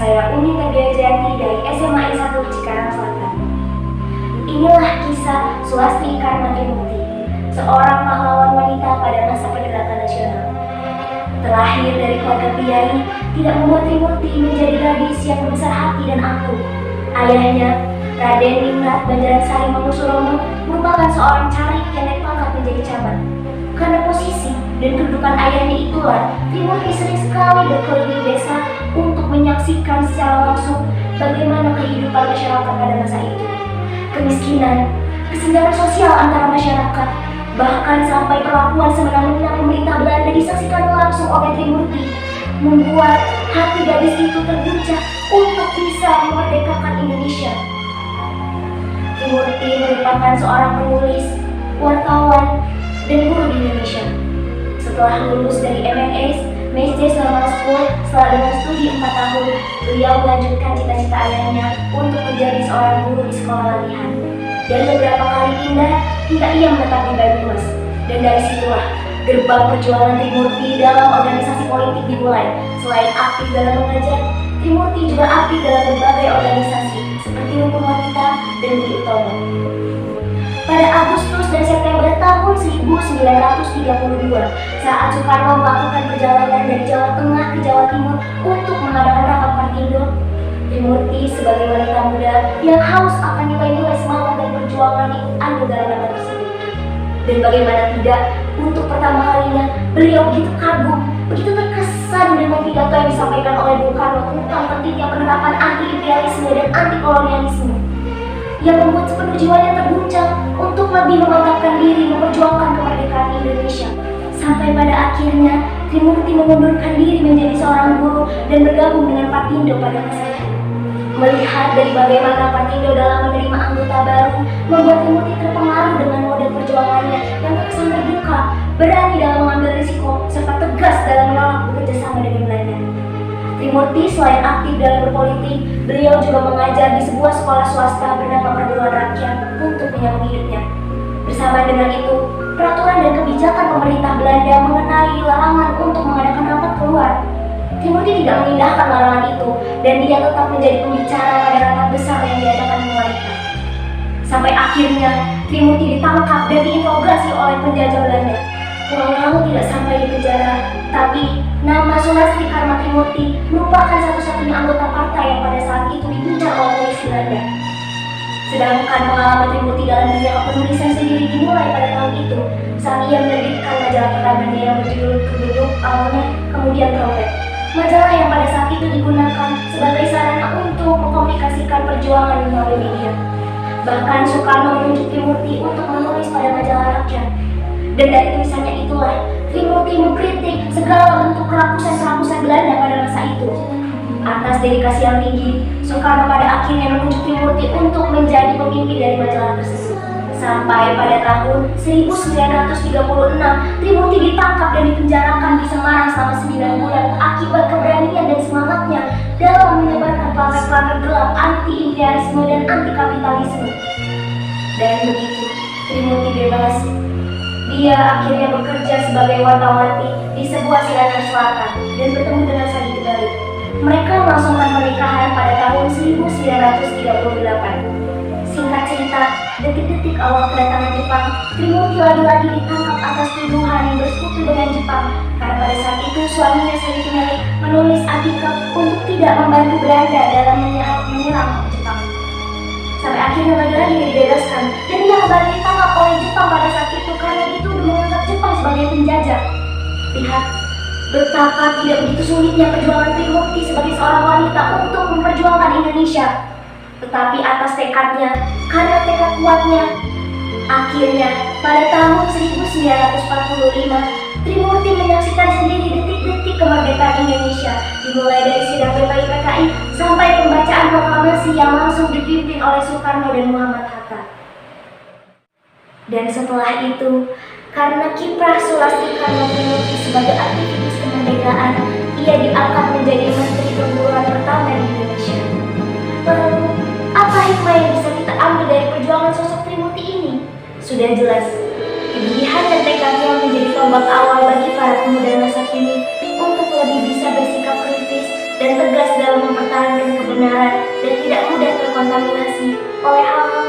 saya Uni Tabiajanti dari SMA N1 Cikarang Selatan. Inilah kisah Sulastri Karma Trimurti, seorang pahlawan wanita pada masa pergerakan nasional. Terlahir dari keluarga priai, tidak membuat Trimurti menjadi gadis yang berbesar hati dan angkuh. Ayahnya, Raden Ningrat Banjaransari Mangusuromo, merupakan seorang carik yang naik pangkat menjadi camat. Karena posisi dan kedudukan ayahnya itulah, Trimurti sering sekali berkeliling desa untuk menyaksikan secara langsung bagaimana kehidupan masyarakat pada masa itu. Kemiskinan, kesenjangan sosial antara masyarakat, bahkan sampai perlakuan semena-mena pemerintah Belanda disaksikan langsung oleh Trimurti, membuat hati gadis itu terguncang untuk bisa memerdekakan Indonesia. Trimurti merupakan seorang penulis, wartawan, dan guru di Indonesia. Setelah lulus dari MNS, Master Normal School, setelah dengan studi 4 tahun, beliau melanjutkan cita-cita ayahnya untuk menjadi seorang guru di sekolah latihan. Dan beberapa kali pindah hingga ia menetap di Banyumas. Dan dari situlah gerbang perjuangan Trimurti dalam organisasi politik dimulai. Selain aktif dalam mengajar, Trimurti juga aktif dalam berbagai organisasi seperti Rumpun Wanita dan Budi Utomo. Pada Agustus dan September tahun 1932, saat Soekarno melakukan perjalanan dari Jawa Tengah ke Jawa Timur untuk mengadakan rapat Partindo, Trimurti sebagai wanita muda yang haus akan nilai-nilai semangat dan perjuangan ikut andil dalam rapat tersebut. Dan bagaimana tidak, untuk pertama kalinya beliau begitu kagum, begitu terkesan dengan pidato yang disampaikan oleh Bung Karno tentang pentingnya penerapan anti-imperialisme dan anti-kolonialisme, yang membuat sepenuh jiwanya terguncang untuk lebih memantapkan diri memperjuangkan kemerdekaan Indonesia. Sampai pada akhirnya Trimurti mengundurkan diri menjadi seorang guru dan bergabung dengan Partindo pada masa itu. Melihat dari bagaimana Partindo dalam menerima anggota baru, membuat Trimurti terpengaruh dengan model perjuangannya yang terkesan terbuka, berani dalam mengambil risiko, serta tegas dalam menolak bekerja sama dengan Belanda. Trimurti selain aktif dalam berpolitik, beliau juga mengajar di sebuah sekolah swasta bernama Perguruan Rakyat untuk menyambung hidupnya. Bersama dengan itu, peraturan dan kebijakan pemerintah Belanda mengenai larangan untuk mengadakan rapat keluar. Trimurti tidak mengindahkan larangan itu, dan dia tetap menjadi pembicara pada rapat besar yang diadakan pemerintah. Sampai akhirnya, Trimurti ditangkap dan diinterogasi oleh penjajah Belanda. Walau tidak sampai di penjara, tapi nama Sulastri Karma Trimurti merupakan satu-satunya anggota partai yang pada saat itu diincar oleh polisi Belanda. Sedangkan pengalaman Trimurti dalam dunia kepenulisan sendiri dimulai pada tahun itu saat ia menerbitkan majalah pertamanya yang berjudul Keduduk, awalnya kemudian Trompet. Majalah yang pada saat itu digunakan sebagai sarana untuk mengkomunikasikan perjuangan melalui media. Bahkan Soekarno menunjuk Trimurti untuk menulis pada majalah Rakyat. Dan dari tulisannya itulah Trimurti mengkritik segala bentuk kerakusan-kerakusan Belanda pada masa itu. Atas dedikasi yang tinggi, Soekarno pada akhirnya menunjuk Trimurti untuk menjadi pemimpin dari majalah tersebut. Sampai pada tahun 1936, Trimurti ditangkap dan dipenjarakan di Semarang selama 9 bulan akibat keberanian dan semangatnya dalam menyebarkan pamflet-pamflet gelap anti-imperialisme dan anti-kapitalisme. Dan begitu, Trimurti bebas. Dia akhirnya bekerja sebagai wartawati di sebuah siaran selatan dan bertemu dengan Sadi Tegali. Mereka melangsungkan pernikahan pada tahun 1938. Singkat cerita, detik-detik awal kedatangan Jepang, Trimurti lagi-lagi ditangkap atas tuduhan yang bersekutu dengan Jepang karena pada saat itu suaminya Sadi Tegali menulis artikel untuk tidak membantu Belanda dalam menyerang Jepang. Sampai akhirnya lagi-lagi dibebaskan dan ia kembali ditangkap oleh Jepang pada saat itu karena itu menganggap Jepang sebagai penjajah. Lihat betapa tidak begitu sulitnya perjuangan Trimurti sebagai seorang wanita untuk memperjuangkan Indonesia. Tetapi atas tekadnya, karena tekad kuatnya, akhirnya pada tahun 1945, Trimurti menyaksikan sendiri detik-detik kemerdekaan Indonesia, dimulai dari sidang PKI sampai pembacaan proklamasi yang langsung dipimpin oleh Soekarno dan Muhammad Hatta. Dan setelah itu, karena kiprah Sulastri Karma Trimurti sebagai aktivis kemerdekaan, ia diangkat menjadi Menteri Perguruan pertama di Indonesia. Lalu, apa hikmah yang bisa kita ambil dari perjuangan sosok Trimurti ini? Sudah jelas, kegigihan dan tekadnya menjadi tombak awal bagi para pemuda masa kini untuk lebih bisa bersikap kritis dan tegas dalam mempertahankan kebenaran dan tidak mudah terkontaminasi oleh hal-hal